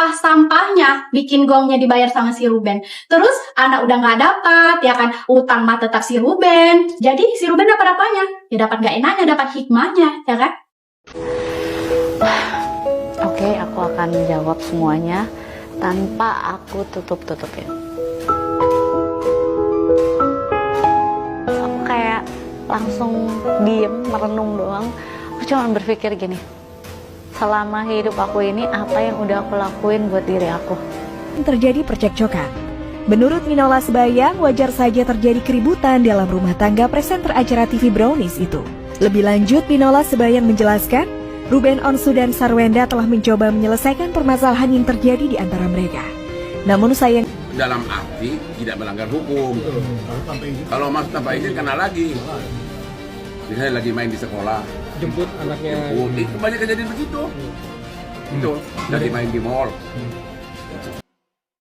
sampah-sampahnya bikin gongnya dibayar sama si Ruben. Terus anak udah nggak dapat, ya kan, utang mah tetap si Ruben. Jadi si Ruben dapat apanya? Ya dapat nggak enaknya, dapat hikmahnya, ya kan? Oke, aku akan jawab semuanya tanpa aku tutup-tutupin. Aku kayak langsung diem, merenung doang. Aku cuma berpikir gini, selama hidup aku ini apa yang udah aku lakuin buat diri aku. Terjadi percekcokan. Menurut Minola Sebayang, wajar saja terjadi keributan dalam rumah tangga presenter acara TV Brownies itu. Lebih lanjut, Minola Sebayang menjelaskan, Ruben Onsu dan Sarwenda telah mencoba menyelesaikan permasalahan yang terjadi di antara mereka. Namun sayang, dalam arti tidak melanggar hukum. Kalau mas tanpa izin kena lagi. Misalnya lagi main di sekolah, jemput anaknya. itu banyak kejadian begitu. Itu lagi main di mall.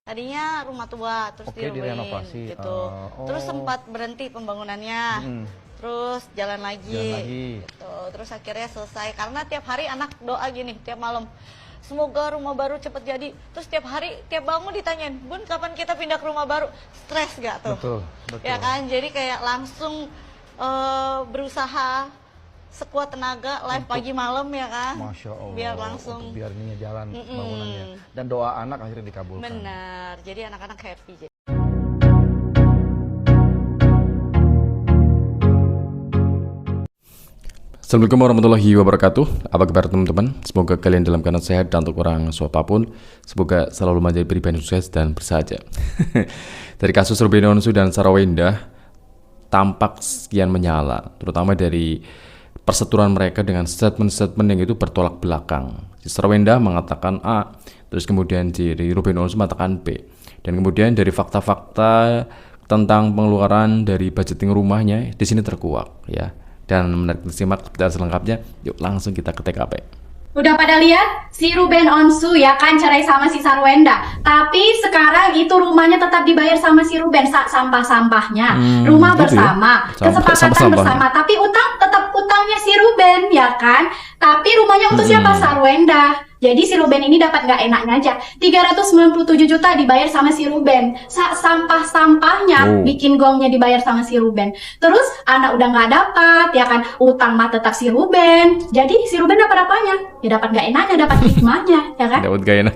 Tadinya rumah tua, terus direnovasi gitu. Terus sempat berhenti pembangunannya. Terus jalan lagi. Gitu. Terus akhirnya selesai karena tiap hari anak doa gini tiap malam, semoga rumah baru cepet jadi. Terus tiap hari tiap bangun ditanyain, Bun kapan kita pindah ke rumah baru? Stres gak tuh? Betul. Ya kan, jadi kayak langsung berusaha sekuat tenaga live pagi malam ya kan. Masya Allah, biar langsung biar ini jalan bangunannya dan doa anak akhirnya dikabulkan. Benar, jadi anak-anak happy. Assalamualaikum warahmatullahi wabarakatuh. Apa kabar teman-teman? Semoga kalian dalam keadaan sehat dan untuk orang siapapun, semoga selalu menjadi pribadi sukses dan bersahaja. Dari kasus Ruben Onsu dan Sarwenda tampak sekian menyala, terutama dari perseturuan mereka dengan statement-statement yang itu bertolak belakang. Si Sarwenda mengatakan A, terus kemudian dari Ruben Onsu mengatakan B. Dan kemudian dari fakta-fakta tentang pengeluaran dari budgeting rumahnya di sini terkuak ya. Dan menarik disimak seperti selengkapnya, yuk langsung kita ke TKP. Udah pada lihat si Ruben Onsu ya kan cerai sama si Sarwenda. Tapi sekarang itu rumahnya tetap dibayar sama si Ruben, sampah-sampahnya. Rumah gitu bersama, ya? kesepakatan bersama. Tapi utang tetap utangnya si Ruben ya kan. Tapi rumahnya untuk siapa? Sarwenda. Jadi si Ruben ini dapat nggak enaknya aja. 397 juta dibayar sama si Ruben. Sampah-sampahnya bikin gongnya dibayar sama si Ruben. Terus anak udah nggak dapat, ya kan, utang mah tetap si Ruben. Jadi si Ruben dapat apanya? Ya dapat nggak enaknya, dapat hikmahnya, ya kan? Dapat gak enak.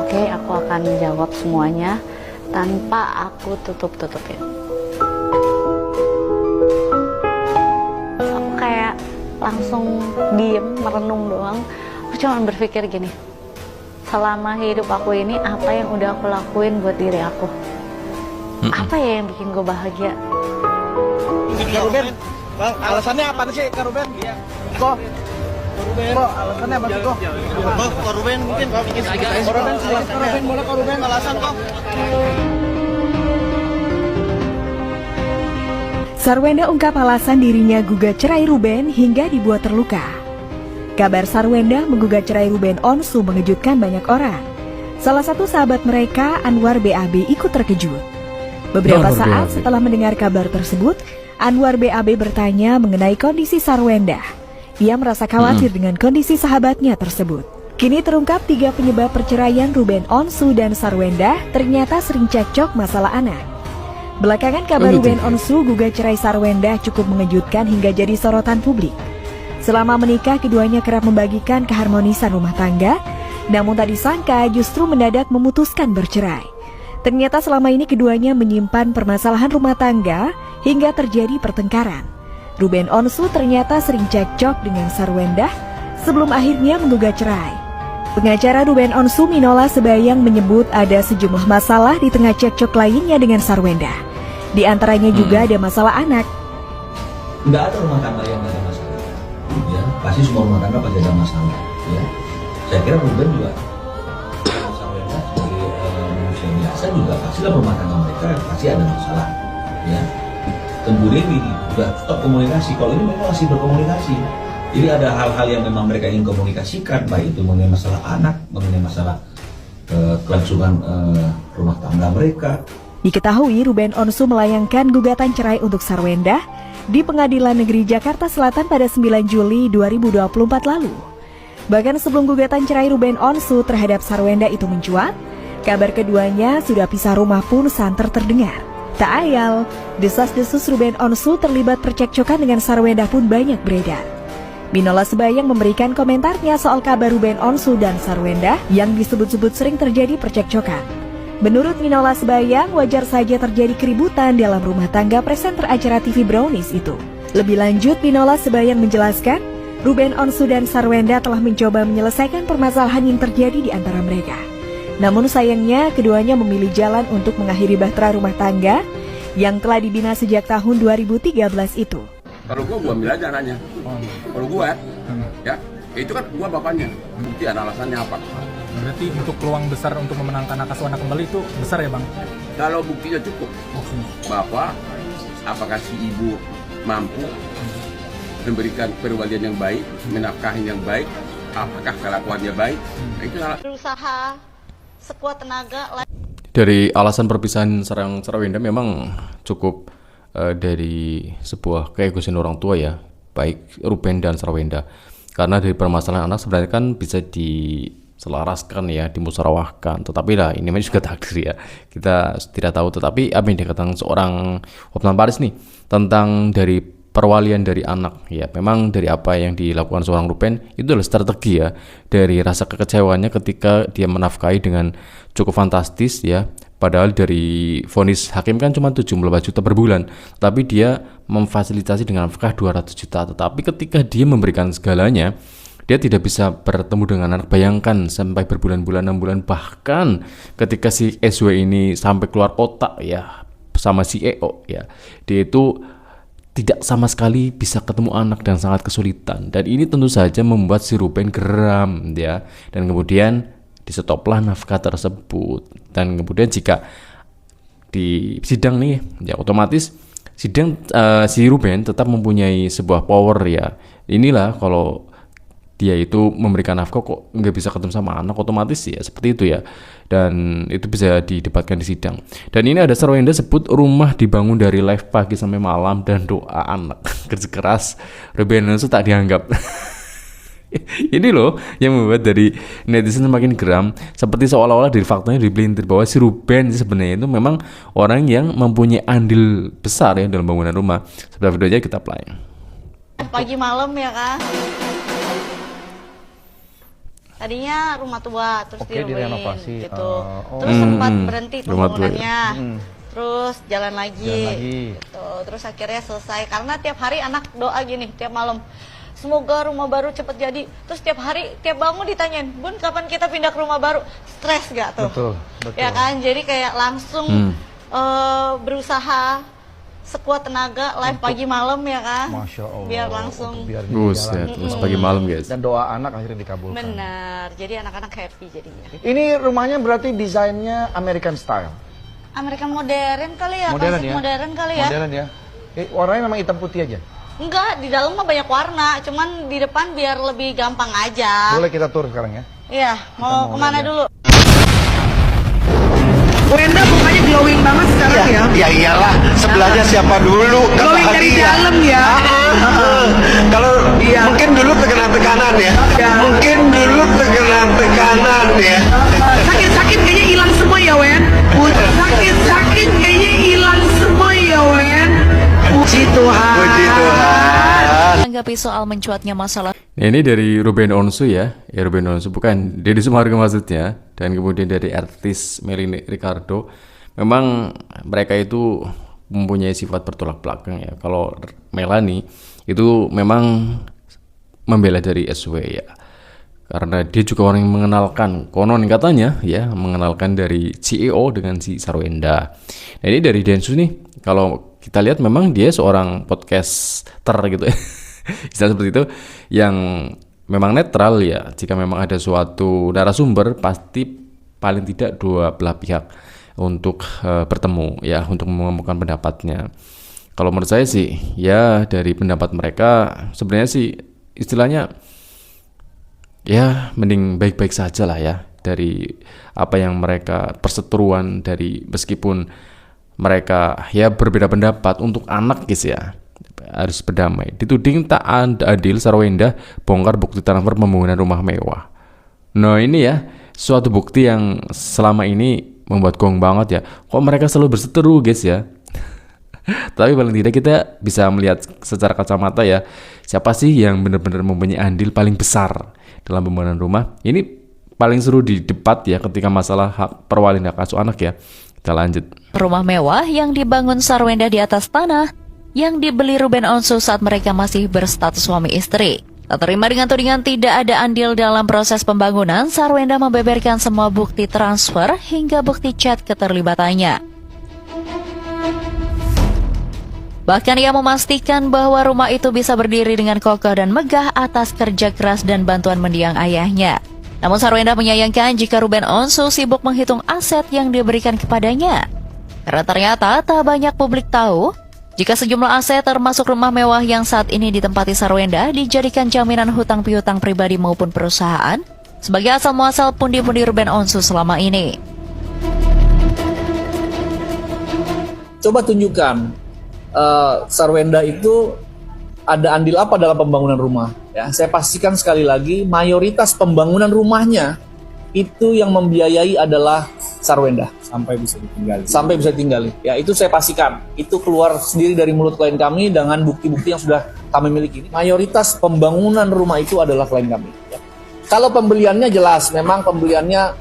Oke, aku akan jawab semuanya tanpa aku tutup-tutupin. Aku kayak langsung diem, merenung doang. Aku cuma berpikir gini, selama hidup aku ini apa yang udah aku lakuin buat diri aku? Apa ya yang bikin gue bahagia? Kak Ruben, Bang, alasannya apa sih Kak Ruben? Kok alasannya apa sih kok? Kak Ruben mungkin bikin sedikit Kak Ruben, boleh Kak Ruben alasan kok? Sarwenda ungkap alasan dirinya gugat cerai Ruben hingga dibuat terluka. Kabar Sarwenda menggugat cerai Ruben Onsu mengejutkan banyak orang. Salah satu sahabat mereka, Anwar BAB, ikut terkejut. Beberapa saat setelah mendengar kabar tersebut, Anwar BAB bertanya mengenai kondisi Sarwenda. Ia merasa khawatir dengan kondisi sahabatnya tersebut. Kini terungkap 3 penyebab perceraian Ruben Onsu dan Sarwenda ternyata sering cekcok masalah anak. Belakangan kabar Ruben Onsu gugat cerai Sarwenda cukup mengejutkan hingga jadi sorotan publik. Selama menikah, keduanya kerap membagikan keharmonisan rumah tangga, namun tak disangka justru mendadak memutuskan bercerai. Ternyata selama ini keduanya menyimpan permasalahan rumah tangga hingga terjadi pertengkaran. Ruben Onsu ternyata sering cekcok dengan Sarwenda sebelum akhirnya menggugat cerai. Pengacara Ruben Onsu, Minola Sebayang, menyebut ada sejumlah masalah di tengah cekcok lainnya dengan Sarwenda. Di antaranya juga ada masalah anak. Nggak ada rumah tangga yang nggak ada masalah. Ya, pasti semua rumah tangga pasti ada masalah. Ya, saya kira Ruben juga, Sarwenda sebagai manusia biasa juga pastilah rumah tangga mereka pasti ada masalah. Ya, kemudian ini sudah stop komunikasi. Kalau ini memang masih berkomunikasi. Jadi ada hal-hal yang memang mereka ingin komunikasikan, baik itu mengenai masalah anak, mengenai masalah kelangsungan rumah tangga mereka. Diketahui Ruben Onsu melayangkan gugatan cerai untuk Sarwenda di Pengadilan Negeri Jakarta Selatan pada 9 Juli 2024 lalu. Bahkan sebelum gugatan cerai Ruben Onsu terhadap Sarwenda itu mencuat, kabar keduanya sudah pisah rumah pun santer terdengar. Tak ayal, desas-desus Ruben Onsu terlibat percekcokan dengan Sarwenda pun banyak beredar. Minola Sebayang memberikan komentarnya soal kabar Ruben Onsu dan Sarwenda yang disebut-sebut sering terjadi percekcokan. Menurut Minola Sebayang, wajar saja terjadi keributan dalam rumah tangga presenter acara TV Brownies itu. Lebih lanjut, Minola Sebayang menjelaskan, Ruben Onsu dan Sarwenda telah mencoba menyelesaikan permasalahan yang terjadi di antara mereka. Namun sayangnya, keduanya memilih jalan untuk mengakhiri bahtera rumah tangga yang telah dibina sejak tahun 2013 itu. Kalau gua ambil aja anaknya. Kalau gua ya, itu kan gua bapaknya. Bukti ada alasannya apa. Berarti untuk peluang besar untuk memenangkan Akaswana kembali itu besar ya Bang? Kalau buktinya cukup, bapak, apakah si ibu mampu memberikan perwalian yang baik, menafkahi yang baik, apakah kelakuannya baik, itu Berusaha sekuat tenaga. Dari alasan perpisahan Sarwenda memang cukup dari sebuah keegoisan orang tua ya, baik Ruben dan Sarwenda. Karena dari permasalahan anak sebenarnya kan bisa diselaraskan ya, dimusyawarahkan. Tetapi lah ini juga takdir ya, kita tidak tahu. Tetapi apa yang dikatakan seorang Hotman Paris nih tentang dari perwalian dari anak ya, memang dari apa yang dilakukan seorang Ruben itu adalah strategi ya, dari rasa kekecewaannya ketika dia menafkahi dengan cukup fantastis ya, padahal dari vonis hakim kan cuma 17 juta per bulan, tapi dia memfasilitasi dengan nafkah 200 juta. Tetapi ketika dia memberikan segalanya, dia tidak bisa bertemu dengan anak. Bayangkan sampai berbulan-bulan, 6 bulan, bahkan ketika si SW ini sampai keluar kota ya sama si EO ya, dia itu tidak sama sekali bisa ketemu anak dan sangat kesulitan. Dan ini tentu saja membuat si Ruben geram ya. Dan kemudian disetoplah nafkah tersebut. Dan kemudian jika di sidang nih ya, otomatis sidang si Ruben tetap mempunyai sebuah power ya. Inilah kalau dia itu memberikan nafkah kok nggak bisa ketemu sama anak, otomatis ya seperti itu ya. Dan itu bisa didebatkan di sidang. Dan ini ada Sarwenda sebut rumah dibangun dari live pagi sampai malam dan doa anak. Kerja keras Ruben Onsu tak dianggap. Ini loh yang membuat dari netizen semakin geram, seperti seolah-olah dari faktanya dipelintir bahwa si Ruben sebenarnya itu memang orang yang mempunyai andil besar ya dalam bangunan rumah. Sebelah videonya kita play. Pagi malam ya kan. Tadinya rumah tua, terus direnovasi gitu. Terus sempat berhenti pembangunannya. Terus jalan lagi. Gitu. Terus akhirnya selesai karena tiap hari anak doa gini tiap malam. Semoga rumah baru cepet jadi. Terus tiap hari, tiap bangun ditanyain, Bun kapan kita pindah ke rumah baru? Stres gak tuh? Betul. Ya kan, jadi kayak langsung berusaha sekuat tenaga live pagi malam ya kan. Masya Allah. Biar langsung Buset, pagi malam guys. Dan doa anak akhirnya dikabulkan. benar. Jadi anak-anak happy jadinya. Ini rumahnya berarti desainnya American style. Amerika modern kali ya, Modern klasik ya? modern kali ya. Modern ya. Warnanya memang hitam putih aja. Enggak, di dalam mah banyak warna, cuman di depan biar lebih gampang aja. Boleh kita tur sekarang ya? Iya, mau kemana dulu? Wenda mukanya glowing banget sekarang ya. Ya iyalah, sebelahnya siapa dulu? Glowing dari dalam ya. Kalau mungkin dulu tekanan ya. Mungkin dulu tekanan ya. Sakit-sakit kayaknya hilang semua ya, Wen. Sakit-sakit kayaknya hilang semua ya, Wen. Puji Tuhan. Puji Tuhan. Menanggapi soal mencuatnya masalah. Nah, ini dari Ruben Onsu ya. Ruben Onsu bukan Deddy Sumargo maksudnya. Dan kemudian dari artis Melly Ricardo. Memang mereka itu mempunyai sifat bertolak belakang ya. Kalau Melanie itu memang membela dari SW ya. Karena dia juga orang yang mengenalkan, konon katanya ya, mengenalkan dari CEO dengan si Sarwenda. Nah, ini dari Densus nih. Kalau kita lihat memang dia seorang podcaster gitu ya. Istilah seperti itu yang memang netral ya. Jika memang ada suatu narasumber pasti paling tidak dua belah pihak untuk bertemu ya, untuk mengemukakan pendapatnya. Kalau menurut saya sih ya, dari pendapat mereka sebenarnya sih istilahnya ya mending baik-baik saja lah ya, dari apa yang mereka perseteruan, dari meskipun mereka ya berbeda pendapat untuk anak guys ya. harus berdamai. Dituding tak adil, Sarwenda bongkar bukti transfer pembangunan rumah mewah. Nah ini ya, suatu bukti yang selama ini membuat gong banget ya. Kok mereka selalu berseteru guys ya. Tapi paling tidak kita bisa melihat secara kacamata ya, siapa sih yang benar-benar mempunyai andil paling besar dalam pembangunan rumah. Ini paling seru di debat ya ketika masalah hak perwalian hak asuh anak ya. Kita lanjut. Rumah mewah yang dibangun Sarwenda di atas tanah yang dibeli Ruben Onsu saat mereka masih berstatus suami istri. Tak terima dengan tudingan tidak ada andil dalam proses pembangunan, Sarwenda membeberkan semua bukti transfer hingga bukti chat keterlibatannya. Bahkan ia memastikan bahwa rumah itu bisa berdiri dengan kokoh dan megah atas kerja keras dan bantuan mendiang ayahnya. Namun Sarwenda menyayangkan jika Ruben Onsu sibuk menghitung aset yang diberikan kepadanya. Karena ternyata tak banyak publik tahu jika sejumlah aset termasuk rumah mewah yang saat ini ditempati Sarwenda dijadikan jaminan hutang piutang pribadi maupun perusahaan sebagai asal muasal pundi-pundi Ruben Onsu selama ini. Coba tunjukkan Sarwenda itu ada andil apa dalam pembangunan rumah? Ya, saya pastikan sekali lagi mayoritas pembangunan rumahnya itu yang membiayai adalah Sarwenda. Sampai bisa ditinggali. Ya, itu saya pastikan. Itu keluar sendiri dari mulut klien kami dengan bukti-bukti yang sudah kami miliki. Mayoritas pembangunan rumah itu adalah klien kami. Ya. Kalau pembeliannya jelas, memang pembeliannya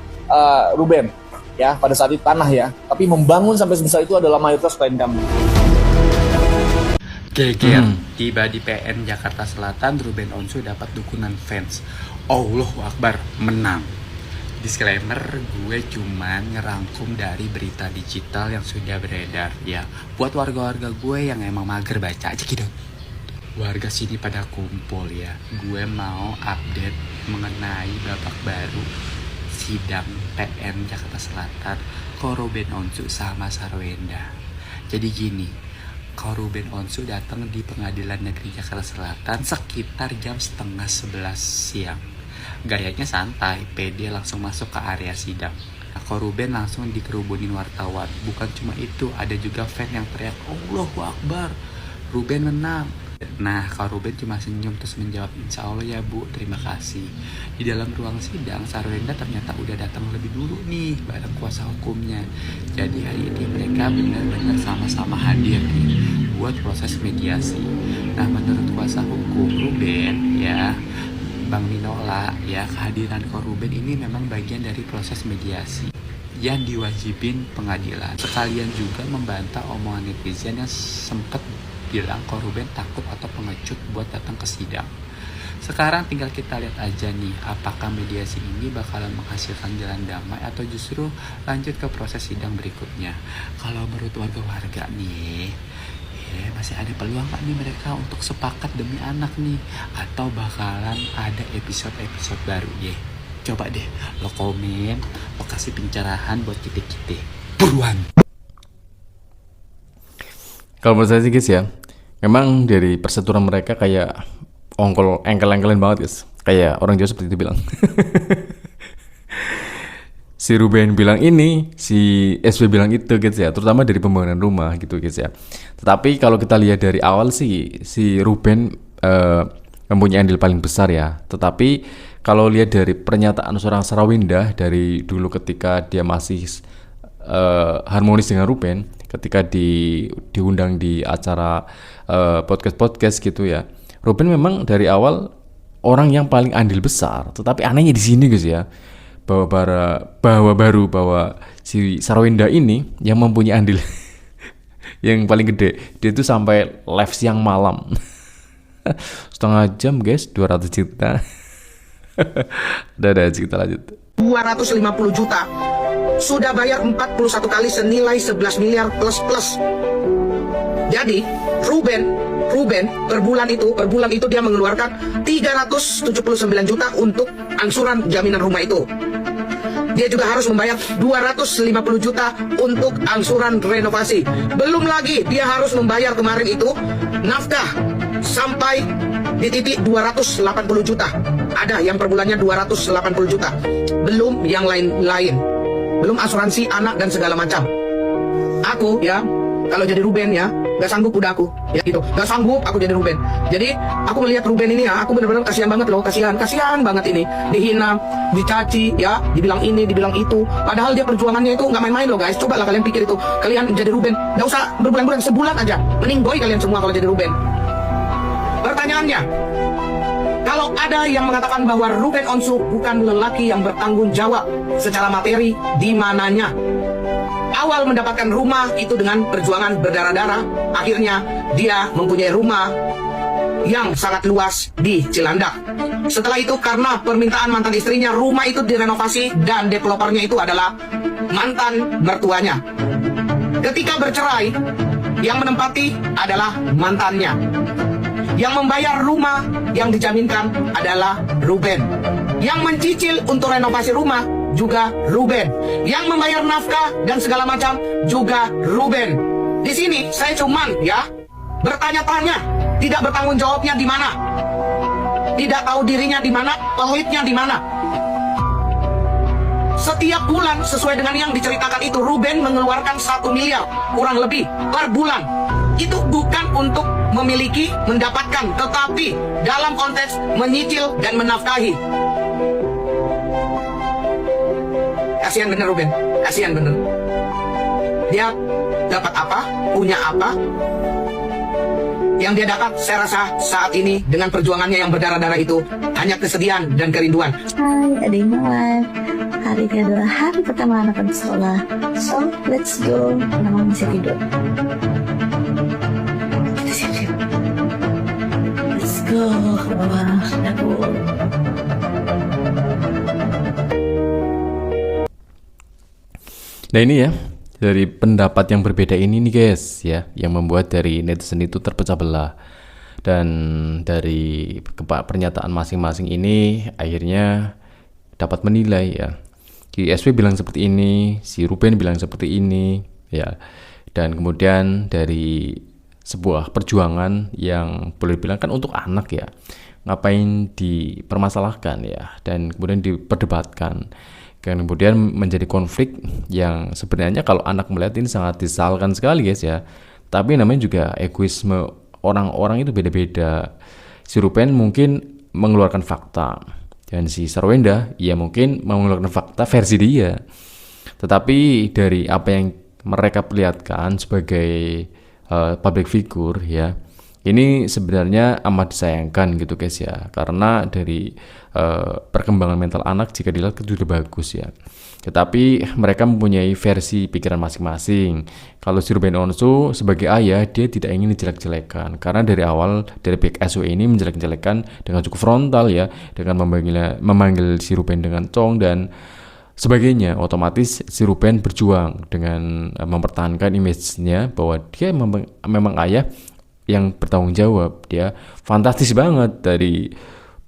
Ruben. Ya, pada saat itu tanah ya. Tapi membangun sampai sebesar itu adalah mayoritas klien kami. Geger, tiba di PN Jakarta Selatan, Ruben Onsu dapat dukungan fans. Allahu Akbar, menang. Disclaimer, gue cuman ngerangkum dari berita digital yang sudah beredar ya. Buat warga-warga gue yang emang mager baca aja gitu. Warga sini pada kumpul ya. Gue mau update mengenai babak baru sidang PN Jakarta Selatan Ruben Onsu sama Sarwenda. Jadi gini, Ruben Onsu datang di Pengadilan Negeri Jakarta Selatan sekitar jam 10:30 siang. Gayanya santai, pede langsung masuk ke area sidang. Ruben langsung dikerubunin wartawan. Bukan cuma itu, ada juga fan yang teriak, Allahu Akbar, Ruben menang. Nah, Ruben cuma senyum terus menjawab, Insya Allah ya Bu, terima kasih. Di dalam ruang sidang, Sarwenda ternyata udah datang lebih dulu nih bareng kuasa hukumnya. Jadi hari ini mereka benar-benar sama-sama hadir nih buat proses mediasi. Nah, menurut kuasa hukum Ruben ya, Bang Minola ya, kehadiran Ruben ini memang bagian dari proses mediasi yang diwajibin pengadilan. Sekalian juga membantah omongan netizen yang sempat bilang Ruben takut atau pengecut buat datang ke sidang. Sekarang tinggal kita lihat aja nih, apakah mediasi ini bakalan menghasilkan jalan damai atau justru lanjut ke proses sidang berikutnya. Kalau menurut warga-warga nih, masih ada peluang gak nih mereka untuk sepakat demi anak nih, atau bakalan ada episode-episode baru ya? Coba deh lo komen, lo kasih pencerahan buat kita-kita. Buruan. Kalau menurut saya sih guys ya, memang dari persetujuan mereka kayak engkel-engkelin banget guys. Kayak orang Jawa seperti itu bilang. Si Ruben bilang ini, si SW bilang itu guys ya, terutama dari pembangunan rumah gitu guys ya. Tetapi kalau kita lihat dari awal sih, si Ruben mempunyai andil paling besar ya. Tetapi kalau lihat dari pernyataan seorang Sarwenda dari dulu ketika dia masih harmonis dengan Ruben, ketika diundang di acara podcast gitu ya, Ruben memang dari awal orang yang paling andil besar. Tetapi anehnya di sini guys ya, bahwa si Sarwenda ini yang mempunyai andil yang paling gede. Dia itu sampai live siang malam setengah jam guys, 200 juta. Udah kita lanjut. 250 juta sudah bayar 41 kali senilai 11 miliar plus. Jadi Ruben per bulan itu dia mengeluarkan 379 juta untuk angsuran jaminan rumah itu. Dia juga harus membayar 250 juta untuk angsuran renovasi. Belum lagi dia harus membayar kemarin itu nafkah sampai di titik 280 juta. Ada yang per bulannya 280 juta. Belum yang lain-lain. Belum asuransi anak dan segala macam. Aku ya, kalau jadi Ruben ya, Gak sanggup udah aku, ya gitu. Gak sanggup aku jadi Ruben. Jadi aku melihat Ruben ini ya, aku benar-benar kasihan banget loh, kasihan banget ini. Dihina, dicaci, ya, dibilang ini, dibilang itu. Padahal dia perjuangannya itu nggak main-main loh guys. Coba lah kalian pikir itu. Kalian jadi Ruben, nggak usah berbulan-bulan, sebulan aja. Mending boy kalian semua kalau jadi Ruben. Pertanyaannya, kalau ada yang mengatakan bahwa Ruben Onsu bukan lelaki yang bertanggung jawab secara materi, di mananya? Awal mendapatkan rumah itu dengan perjuangan berdarah-darah, akhirnya dia mempunyai rumah yang sangat luas di Cilandak. Setelah itu karena permintaan mantan istrinya, rumah itu direnovasi dan developernya itu adalah mantan mertuanya. Ketika bercerai, yang menempati adalah mantannya. Yang membayar rumah yang dijaminkan adalah Ruben. Yang mencicil untuk renovasi rumah juga Ruben. Yang membayar nafkah dan segala macam juga Ruben. Di sini saya cuman ya bertanya-tanya, tidak bertanggung jawabnya di mana, tidak tahu dirinya di mana, pelit-nya di mana. Setiap bulan sesuai dengan yang diceritakan itu, Ruben mengeluarkan 1 miliar kurang lebih per bulan. Itu bukan untuk memiliki, mendapatkan, tetapi dalam konteks menyicil dan menafkahi. Kasihan bener Ruben, kasihan bener. Dia dapat apa, punya apa. Yang dia dapat, saya rasa saat ini dengan perjuangannya yang berdarah-darah itu hanya kesedihan dan kerinduan. Hai adik Noel, hari ini adalah hari pertama anak sekolah. So let's go. Mama masih tidur. Kita siap-siap. Let's go. Wah, aku. Nah ini ya, dari pendapat yang berbeda ini nih guys ya, yang membuat dari netizen itu terpecah belah. Dan dari pernyataan masing-masing ini akhirnya dapat menilai ya. Si SW bilang seperti ini, si Ruben bilang seperti ini ya. Dan kemudian dari sebuah perjuangan yang boleh dibilang kan untuk anak ya, ngapain dipermasalahkan ya, dan kemudian diperdebatkan. Dan kemudian menjadi konflik yang sebenarnya kalau anak melihat ini sangat disesalkan sekali guys ya. Tapi namanya juga egoisme orang-orang itu beda-beda. Si Ruben mungkin mengeluarkan fakta, dan si Sarwenda ya mungkin mengeluarkan fakta versi dia. Tetapi dari apa yang mereka perlihatkan sebagai public figure ya, ini sebenarnya amat disayangkan gitu guys ya, karena dari perkembangan mental anak jika dilihat itu sudah bagus ya, tetapi mereka mempunyai versi pikiran masing-masing. Kalau si Ruben Onsu sebagai ayah, dia tidak ingin dijelek-jelekan, karena dari awal dari pihak SW ini menjelek-jelekan dengan cukup frontal ya, dengan memanggil si Ruben dengan cong dan sebagainya. Otomatis si Ruben berjuang dengan mempertahankan image-nya bahwa dia memang ayah yang bertanggung jawab. Dia fantastis banget dari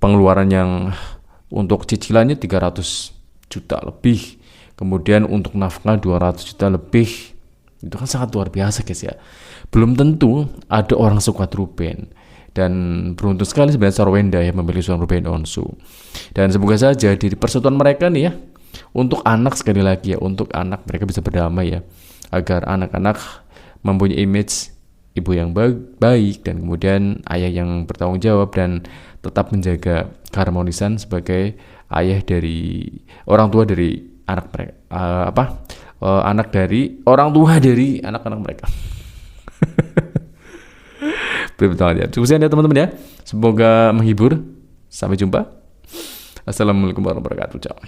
pengeluaran yang untuk cicilannya 300 juta lebih, kemudian untuk nafkah 200 juta lebih. Itu kan sangat luar biasa guys ya. Belum tentu ada orang sekuat Ruben, dan beruntung sekali sebenarnya Sarwenda yang memilih seorang Ruben Onsu. Dan semoga saja di persatuan mereka nih ya, untuk anak, sekali lagi ya, untuk anak mereka bisa berdamai ya, agar anak-anak mempunyai image ibu yang baik dan kemudian ayah yang bertanggung jawab dan tetap menjaga keharmonisan sebagai ayah dari orang tua dari anak mereka, anak dari orang tua dari anak-anak mereka. Betul ya. Cukup sekian ya teman-teman ya. Semoga menghibur. Sampai jumpa. Assalamualaikum warahmatullahi wabarakatuh. Ciao.